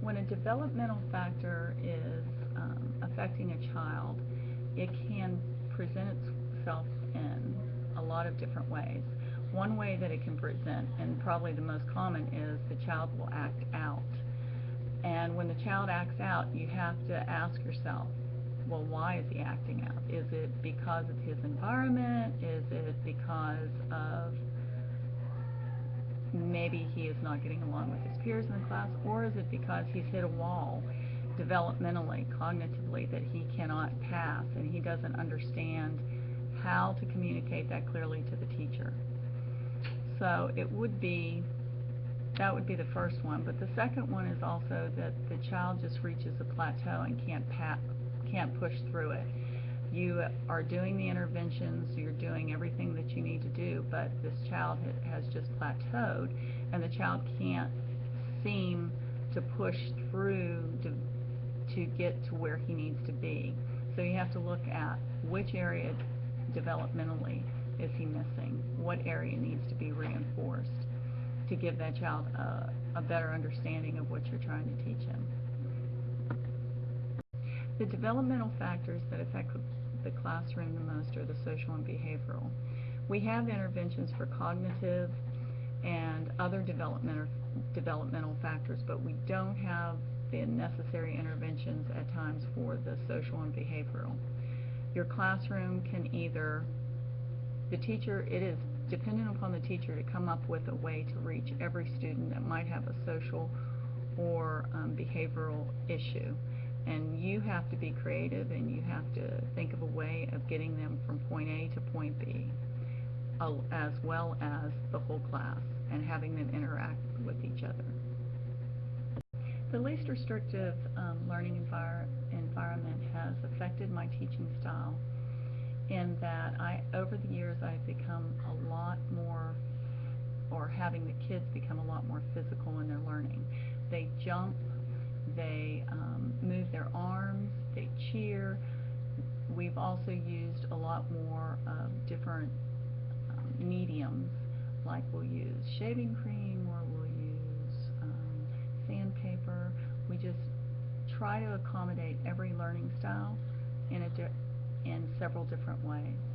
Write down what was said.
When a developmental factor is affecting a child, it can present itself in a lot of different ways. One way that it can present, and probably the most common, is the child will act out. And when the child acts out, you have to ask yourself, well, why is he acting out? Is it because of his environment? Is it because of maybe he is not getting along with his peers in the class? Or is it because he's hit a wall developmentally, cognitively, that he cannot pass and he doesn't understand how to communicate that clearly to the teacher? So that would be the first one. But the second one is also that the child just reaches a plateau and can't push through it. You are doing the interventions, you're doing everything that you need to do, but this child has just plateaued, and the child can't seem to push through to get to where he needs to be. So you have to look at which area developmentally is he missing, what area needs to be reinforced to give that child a better understanding of what you're trying to teach him. The developmental factors that affect the classroom the most are the social and behavioral. We have interventions for cognitive and other developmental factors, but we don't have the necessary interventions at times for the social and behavioral. Your classroom can either, it is dependent upon the teacher to come up with a way to reach every student that might have a social or behavioral issue. And you have to be creative, and you have to think of a way of getting them from point A to point B, as well as the whole class, and having them interact with each other. The least restrictive learning environment has affected my teaching style in that over the years I've become a lot more, or having the kids become a lot more physical in their learning. They jump, they move their arms, they cheer. We've also used a lot more different mediums, like we'll use shaving cream, or we'll use sandpaper. We just try to accommodate every learning style in several different ways.